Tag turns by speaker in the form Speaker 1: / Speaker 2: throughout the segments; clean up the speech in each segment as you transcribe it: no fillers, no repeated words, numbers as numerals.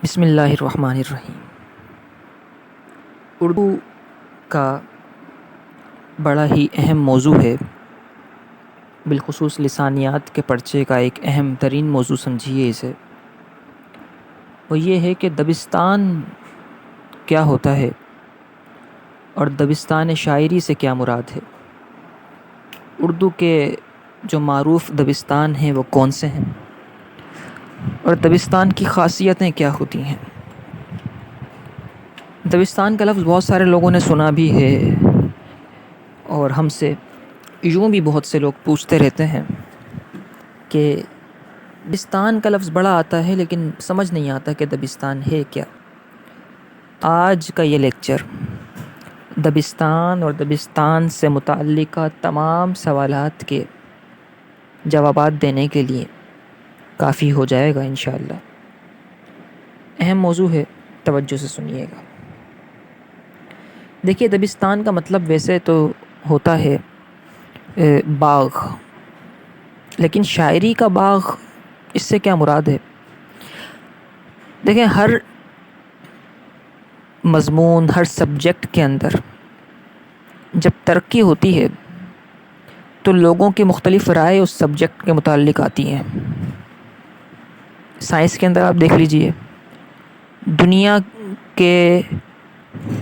Speaker 1: بسم اللہ الرحمن الرحیم۔ اردو کا بڑا ہی اہم موضوع ہے، بالخصوص لسانیات کے پرچے کا ایک اہم ترین موضوع سمجھیے اسے۔ وہ یہ ہے کہ دبستان کیا ہوتا ہے اور دبستان شاعری سے کیا مراد ہے۔ اردو کے جو معروف دبستان ہیں وہ کون سے ہیں اور دبستان کی خاصیتیں کیا ہوتی ہیں۔ دبستان کا لفظ بہت سارے لوگوں نے سنا بھی ہے اور ہم سے یوں بھی بہت سے لوگ پوچھتے رہتے ہیں کہ دبستان کا لفظ بڑا آتا ہے لیکن سمجھ نہیں آتا کہ دبستان ہے کیا۔ آج کا یہ لیکچر دبستان اور دبستان سے متعلقہ تمام سوالات کے جوابات دینے کے لیے کافی ہو جائے گا انشاءاللہ۔ اہم موضوع ہے، توجہ سے سنیے گا۔ دیکھیے، دبستان کا مطلب ویسے تو ہوتا ہے باغ، لیکن شاعری کا باغ اس سے کیا مراد ہے؟ دیکھیں، ہر مضمون، ہر سبجیکٹ کے اندر جب ترقی ہوتی ہے تو لوگوں کی مختلف رائے اس سبجیکٹ کے متعلق آتی ہیں۔ سائنس کے اندر آپ دیکھ لیجئے، دنیا کے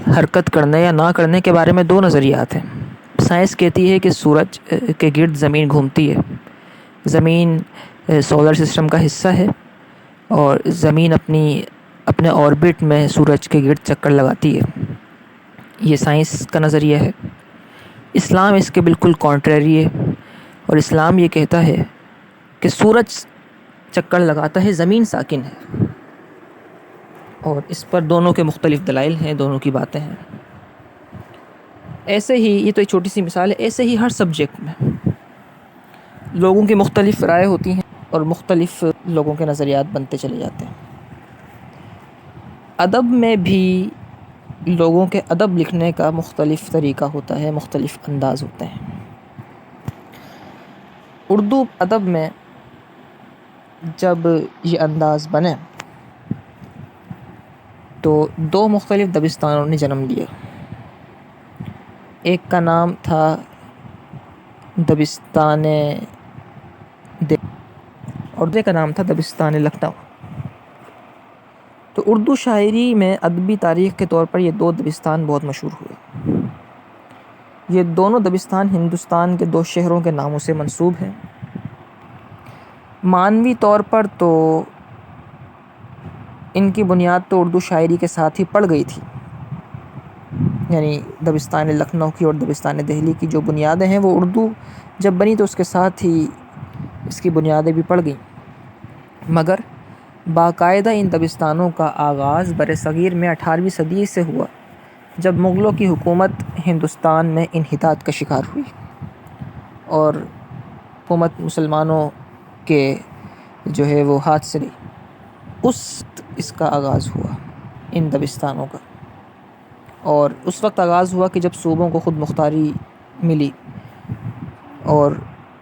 Speaker 1: حرکت کرنے یا نہ کرنے کے بارے میں دو نظریات ہیں۔ سائنس کہتی ہے کہ سورج کے گرد زمین گھومتی ہے، زمین سولر سسٹم کا حصہ ہے اور زمین اپنے آربٹ میں سورج کے گرد چکر لگاتی ہے۔ یہ سائنس کا نظریہ ہے۔ اسلام اس کے بالکل کانٹریری ہے اور اسلام یہ کہتا ہے کہ سورج چکر لگاتا ہے، زمین ساکن ہے، اور اس پر دونوں کے مختلف دلائل ہیں، دونوں کی باتیں ہیں۔ ایسے ہی، یہ تو ایک چھوٹی سی مثال ہے، ایسے ہی ہر سبجیکٹ میں لوگوں کی مختلف رائے ہوتی ہیں اور مختلف لوگوں کے نظریات بنتے چلے جاتے ہیں۔ ادب میں بھی لوگوں کے ادب لکھنے کا مختلف طریقہ ہوتا ہے، مختلف انداز ہوتے ہیں۔ اردو ادب میں جب یہ انداز بنے تو دو مختلف دبستانوں نے جنم لیا۔ ایک کا نام تھا دبستان اور دوسرے کا نام تھا دبستان لکھنؤ۔ تو اردو شاعری میں ادبی تاریخ کے طور پر یہ دو دبستان بہت مشہور ہوئے۔ یہ دونوں دبستان ہندوستان کے دو شہروں کے ناموں سے منسوب ہیں۔ معنوی طور پر تو ان کی بنیاد تو اردو شاعری کے ساتھ ہی پڑ گئی تھی، یعنی دبستان لکھنؤ کی اور دبستان دہلی کی جو بنیادیں ہیں وہ اردو جب بنی تو اس کے ساتھ ہی اس کی بنیادیں بھی پڑ گئیں، مگر باقاعدہ ان دبستانوں کا آغاز برصغیر میں 18ویں صدی سے ہوا، جب مغلوں کی حکومت ہندوستان میں انحطاط کا شکار ہوئی اور حکومت مسلمانوں کے جو ہے وہ ہاتھ سے گئی۔ اس کا آغاز ہوا ان دبستانوں کا، اور اس وقت آغاز ہوا کہ جب صوبوں کو خود مختاری ملی اور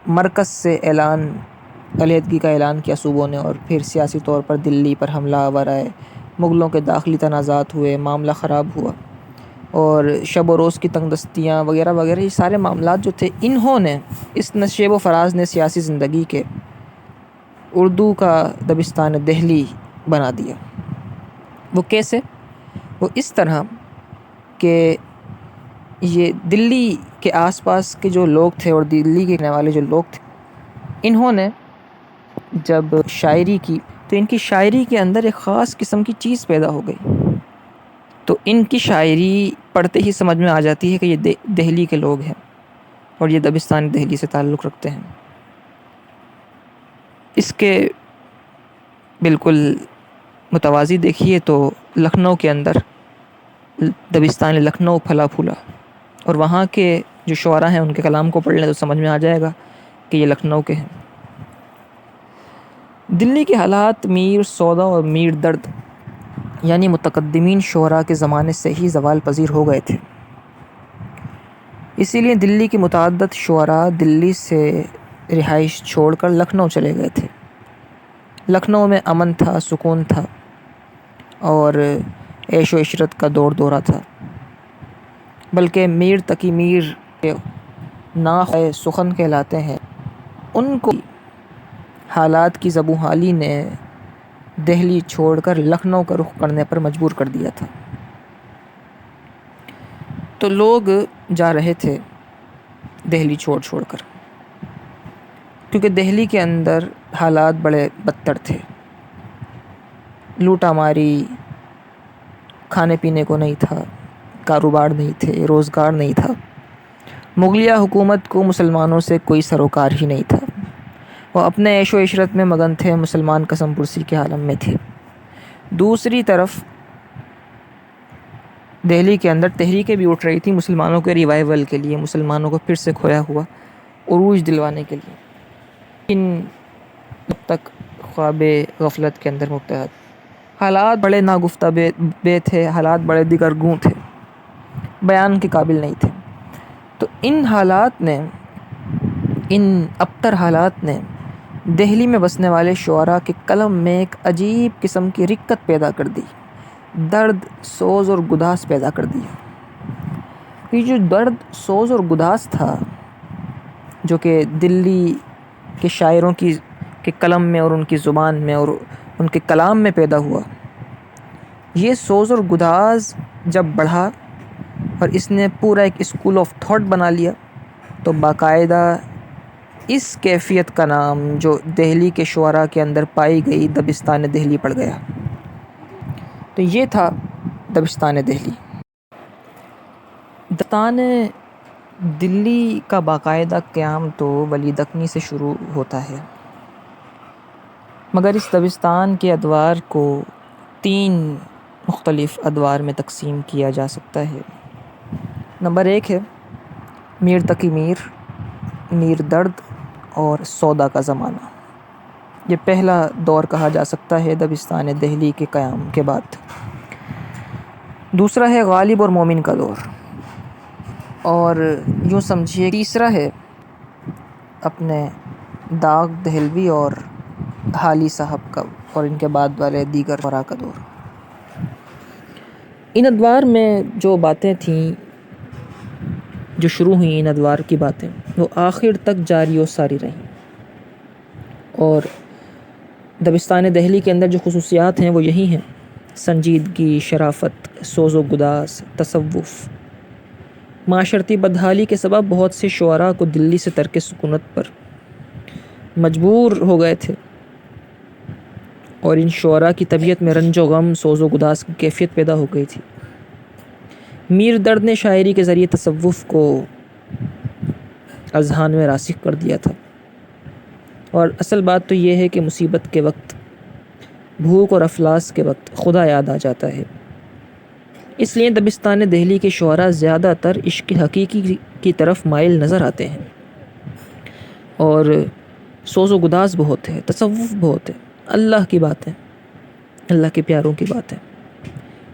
Speaker 1: مرکز سے علیحدگی کا اعلان کیا صوبوں نے، اور پھر سیاسی طور پر دلی پر حملہ آور آئے، مغلوں کے داخلی تنازعات ہوئے، معاملہ خراب ہوا، اور شب و روز کی تنگ دستیاں وغیرہ وغیرہ، یہ سارے معاملات جو تھے، انہوں نے، اس نشیب و فراز نے سیاسی زندگی کے اردو کا دبستان دہلی بنا دیا۔ وہ کیسے؟ وہ اس طرح کہ یہ دلی کے آس پاس کے جو لوگ تھے اور دلی کے رہنے والے جو لوگ تھے، انہوں نے جب شاعری کی تو ان کی شاعری کے اندر ایک خاص قسم کی چیز پیدا ہو گئی۔ تو ان کی شاعری پڑھتے ہی سمجھ میں آ جاتی ہے کہ یہ دہلی کے لوگ ہیں اور یہ دبستان دہلی سے تعلق رکھتے ہیں۔ اس کے بالکل متوازی دیکھیے تو لکھنؤ کے اندر دبستان لکھنؤ پھلا پھولا، اور وہاں کے جو شعراء ہیں ان کے کلام کو پڑھ لیں تو سمجھ میں آ جائے گا کہ یہ لکھنؤ کے ہیں۔ دلی کے حالات میر سودا اور میر درد یعنی متقدمین شعراء کے زمانے سے ہی زوال پذیر ہو گئے تھے، اسی لیے دلی کے متعدد شعراء دلی سے رہائش چھوڑ کر لکھنؤ چلے گئے تھے۔ لکھنؤ میں امن تھا، سکون تھا، اور عیش و عشرت کا دور دورہ تھا، بلکہ میر تقی میر کے ناخ سخن کہلاتے ہیں، ان کو حالات کی زبوں حالی نے دہلی چھوڑ کر لکھنؤ کا رخ کرنے پر مجبور کر دیا تھا۔ تو لوگ جا رہے تھے دہلی چھوڑ کر، کیونکہ دہلی کے اندر حالات بڑے بدتر تھے، لوٹا ماری، کھانے پینے کو نہیں تھا، کاروبار نہیں تھے، روزگار نہیں تھا، مغلیہ حکومت کو مسلمانوں سے کوئی سروکار ہی نہیں تھا، وہ اپنے عیش و عشرت میں مگن تھے، مسلمان قسم پرسی کے عالم میں تھے۔ دوسری طرف دہلی کے اندر تحریکیں بھی اٹھ رہی تھیں مسلمانوں کے ریوائیول کے لیے، مسلمانوں کو پھر سے کھویا ہوا عروج دلوانے کے لیے، ان اب تک خواب غفلت کے اندر مبتلا تھے۔ حالات بڑے ناگفتہ بے تھے، حالات بڑے دگرگوں تھے، بیان کے قابل نہیں تھے۔ تو ان ابتر حالات نے دہلی میں بسنے والے شعراء کے قلم میں ایک عجیب قسم کی رقت پیدا کر دی، درد، سوز اور گداز پیدا کر دیا۔ یہ جو درد، سوز اور گداز تھا، جو کہ دلی کے شاعروں کے قلم میں اور ان کی زبان میں اور ان کے کلام میں پیدا ہوا، یہ سوز اور گداز جب بڑھا اور اس نے پورا ایک اسکول آف تھاٹ بنا لیا، تو باقاعدہ اس کیفیت کا نام جو دہلی کے شعراء کے اندر پائی گئی دبستان دہلی پڑ گیا۔ تو یہ تھا دبستان دہلی۔ دبستان دلی کا باقاعدہ قیام تو ولی دکنی سے شروع ہوتا ہے، مگر اس دبستان کے ادوار کو 3 مختلف ادوار میں تقسیم کیا جا سکتا ہے۔ نمبر 1 ہے میر تقی میر، میر درد اور سودا کا زمانہ۔ یہ پہلا دور کہا جا سکتا ہے دبستان دہلی کے قیام کے بعد۔ دوسرا ہے غالب اور مومن کا دور، اور یوں سمجھیے تیسرا ہے اپنے داغ دہلوی اور حالی صاحب کا اور ان کے بعد والے دیگر شعراء کا دور۔ ان ادوار میں جو باتیں تھیں، جو شروع ہوئیں، ان ادوار کی باتیں وہ آخر تک جاری و ساری رہیں، اور دبستان دہلی کے اندر جو خصوصیات ہیں وہ یہی ہیں: سنجیدگی، شرافت، سوز و گداز، تصوف۔ معاشرتی بدحالی کے سبب بہت سے شعراء کو دلی سے ترک سکونت پر مجبور ہو گئے تھے، اور ان شعراء کی طبیعت میں رنج و غم، سوز و گداز کی کیفیت پیدا ہو گئی تھی۔ میر درد نے شاعری کے ذریعے تصوف کو اذہان میں راسخ کر دیا تھا، اور اصل بات تو یہ ہے کہ مصیبت کے وقت، بھوک اور افلاس کے وقت خدا یاد آ جاتا ہے۔ اس لیے دبستان دہلی کے شعراء زیادہ تر عشق حقیقی کی طرف مائل نظر آتے ہیں، اور سوز و گداز بہت ہے، تصوف بہت ہے، اللہ کی باتیں، اللہ کے پیاروں کی باتیں۔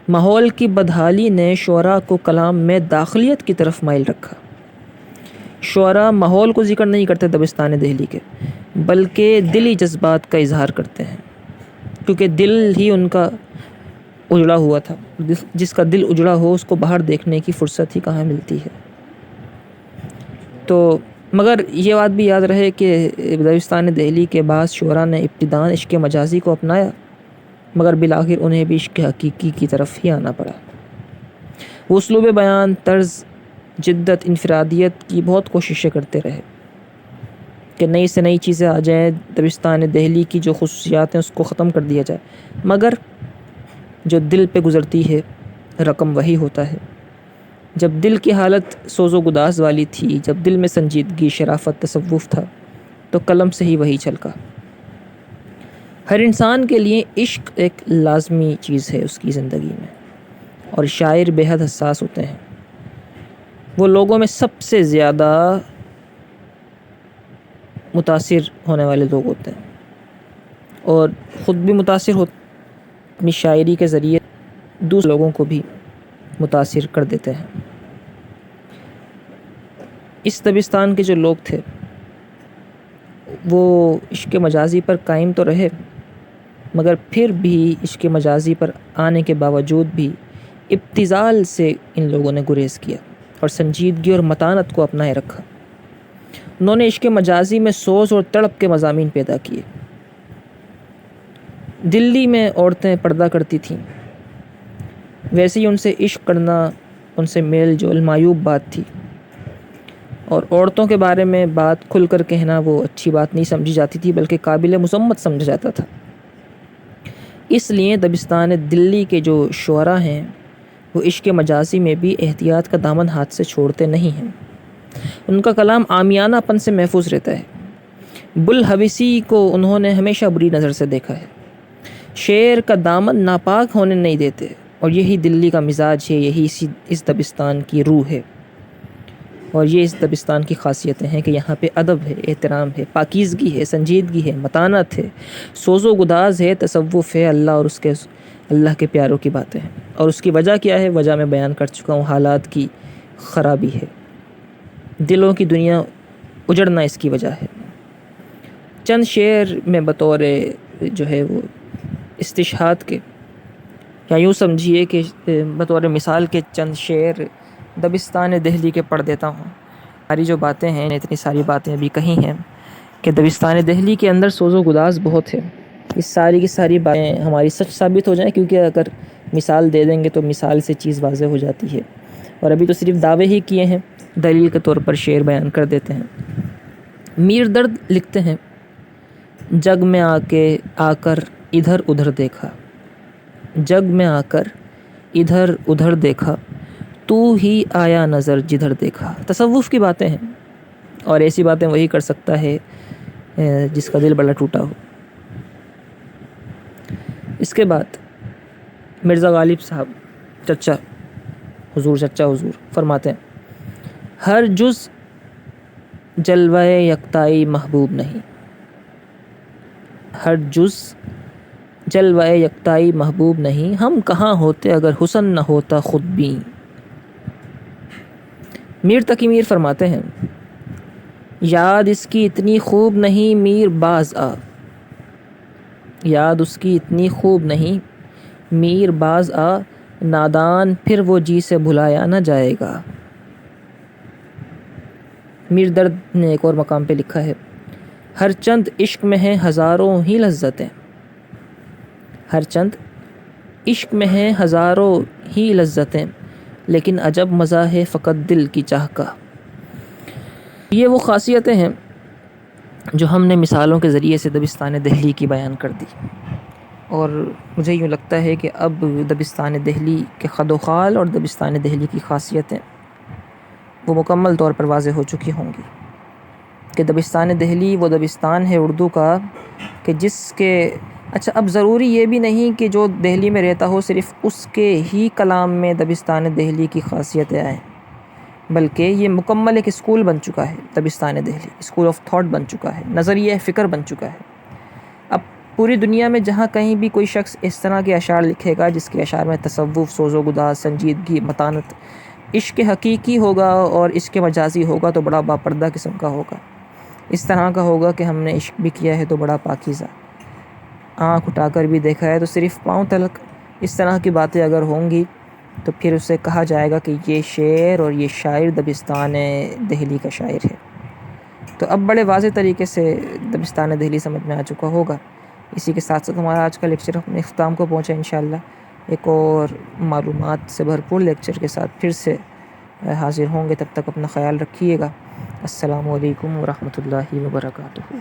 Speaker 1: ماحول کی بدحالی نے شعراء کو کلام میں داخلیت کی طرف مائل رکھا۔ شعراء ماحول کو ذکر نہیں کرتے دبستان دہلی کے، بلکہ دلی جذبات کا اظہار کرتے ہیں، کیونکہ دل ہی ان کا اجڑا ہوا تھا۔ جس کا دل اجڑا ہو اس کو باہر دیکھنے کی فرصت ہی کہاں ملتی ہے۔ تو مگر یہ بات بھی یاد رہے کہ دبستان دہلی کے بعض شعراء نے ابتداءً عشق مجازی کو اپنایا، مگر بالآخر انہیں بھی عشق حقیقی کی طرف ہی آنا پڑا۔ وہ اسلوب بیان، طرز، جدت، انفرادیت کی بہت کوششیں کرتے رہے کہ نئی سے نئی چیزیں آ جائیں، دبستان دہلی کی جو خصوصیات ہیں اس کو ختم کر دیا جائے، مگر جو دل پہ گزرتی ہے رقم وہی ہوتا ہے۔ جب دل کی حالت سوز و گداز والی تھی، جب دل میں سنجیدگی، شرافت، تصوف تھا، تو قلم سے ہی وہی چھلکا۔ ہر انسان کے لیے عشق ایک لازمی چیز ہے اس کی زندگی میں، اور شاعر بے حد حساس ہوتے ہیں۔ وہ لوگوں میں سب سے زیادہ متاثر ہونے والے لوگ ہوتے ہیں، اور خود بھی متاثر ہوتے ہیں، اپنی شاعری کے ذریعے دوسرے لوگوں کو بھی متاثر کر دیتے ہیں۔ اس دبستان کے جو لوگ تھے وہ عشق مجازی پر قائم تو رہے، مگر پھر بھی عشق مجازی پر آنے کے باوجود بھی ابتذال سے ان لوگوں نے گریز کیا اور سنجیدگی اور متانت کو اپنائے رکھا۔ انہوں نے عشق مجازی میں سوز اور تڑپ کے مضامین پیدا کیے۔ دلی میں عورتیں پردہ کرتی تھیں، ویسے ہی ان سے عشق کرنا، ان سے میل جول معیوب بات تھی، اور عورتوں کے بارے میں بات کھل کر کہنا وہ اچھی بات نہیں سمجھی جاتی تھی، بلکہ قابل مذمت سمجھا جاتا تھا۔ اس لیے دبستان دلی کے جو شعراء ہیں وہ عشق مجازی میں بھی احتیاط کا دامن ہاتھ سے چھوڑتے نہیں ہیں۔ ان کا کلام عامیانہ پن سے محفوظ رہتا ہے۔ بلحوثی کو انہوں نے ہمیشہ بری نظر سے دیکھا ہے، شعر کا دامن ناپاک ہونے نہیں دیتے، اور یہی دلی کا مزاج ہے، یہی اس دبستان کی روح ہے، اور یہ اس دبستان کی خاصیتیں ہیں کہ یہاں پہ ادب ہے، احترام ہے، پاکیزگی ہے، سنجیدگی ہے، متانت ہے، سوز و گداز ہے، تصوف ہے، اللہ کے پیاروں کی باتیں ہیں۔ اور اس کی وجہ کیا ہے؟ وجہ میں بیان کر چکا ہوں، حالات کی خرابی ہے، دلوں کی دنیا اجڑنا اس کی وجہ ہے۔ چند شعر میں بطور جو ہے وہ استشہاد کے، یا یوں سمجھیے کہ بطور مثال کے چند شعر دبستان دہلی کے پڑھ دیتا ہوں۔ ہماری جو باتیں ہیں، اتنی ساری باتیں ابھی کہی ہیں کہ دبستان دہلی کے اندر سوز و گداز بہت ہے۔ اس ساری کی ساری باتیں ہماری سچ ثابت ہو جائیں، کیونکہ اگر مثال دے دیں گے تو مثال سے چیز واضح ہو جاتی ہے، اور ابھی تو صرف دعوے ہی کیے ہیں، دلیل کے طور پر شعر بیان کر دیتے ہیں۔ میر درد لکھتے ہیں، جگ میں آ کر ادھر ادھر دیکھا، جگ میں آ کر ادھر ادھر دیکھا، تو ہی آیا نظر جدھر دیکھا۔ تصوف کی باتیں ہیں، اور ایسی باتیں وہی کر سکتا ہے جس کا دل بڑا ٹوٹا ہو۔ اس کے بعد مرزا غالب صاحب چچا حضور فرماتے ہیں، ہر جز جلوہ یکتائی محبوب نہیں، ہر جز جلوہ یکتائی محبوب نہیں، ہم کہاں ہوتے اگر حسن نہ ہوتا خود بھی۔ میر تقی میر فرماتے ہیں، یاد اس کی اتنی خوب نہیں میر باز آ، یاد اس کی اتنی خوب نہیں میر باز آ، نادان پھر وہ جی سے بھلایا نہ جائے گا۔ میر درد نے ایک اور مقام پہ لکھا ہے، ہر چند عشق میں ہیں ہزاروں ہی لذتیں، ہر چند عشق میں ہیں ہزاروں ہی لذتیں، لیکن عجب مزہ ہے فقط دل کی چاہ کا۔ یہ وہ خاصیتیں ہیں جو ہم نے مثالوں کے ذریعے سے دبستان دہلی کی بیان کر دی، اور مجھے یوں لگتا ہے کہ اب دبستان دہلی کے خد و خال اور دبستان دہلی کی خاصیتیں وہ مکمل طور پر واضح ہو چکی ہوں گی کہ دبستان دہلی وہ دبستان ہے اردو کا کہ جس کے اب ضروری یہ بھی نہیں کہ جو دہلی میں رہتا ہو صرف اس کے ہی کلام میں دبستان دہلی کی خاصیتیں آئیں، بلکہ یہ مکمل ایک اسکول بن چکا ہے۔ دبستان دہلی اسکول آف تھاٹ بن چکا ہے، نظریہ فکر بن چکا ہے۔ اب پوری دنیا میں جہاں کہیں بھی کوئی شخص اس طرح کے اشعار لکھے گا جس کے اشعار میں تصوف، سوز و گداز، سنجیدگی، متانت، عشق حقیقی ہوگا اور عشق مجازی ہوگا تو بڑا باپردہ قسم کا ہوگا، اس طرح کا ہوگا کہ ہم نے عشق بھی کیا ہے تو بڑا پاکیزہ، آنکھ اٹھا کر بھی دیکھا ہے تو صرف پاؤں تلک، اس طرح کی باتیں اگر ہوں گی تو پھر اسے کہا جائے گا کہ یہ شعر اور یہ شاعر دبستان دہلی کا شاعر ہے۔ تو اب بڑے واضح طریقے سے دبستان دہلی سمجھ میں آ چکا ہوگا۔ اسی کے ساتھ ساتھ ہمارا آج کا لیکچر اپنے اختتام کو پہنچا انشاءاللہ۔ ایک اور معلومات سے بھرپور لیکچر کے ساتھ پھر سے حاضر ہوں گے، تب تک اپنا خیال رکھیے گا۔ السلام علیکم ورحمۃ اللہ وبرکاتہ۔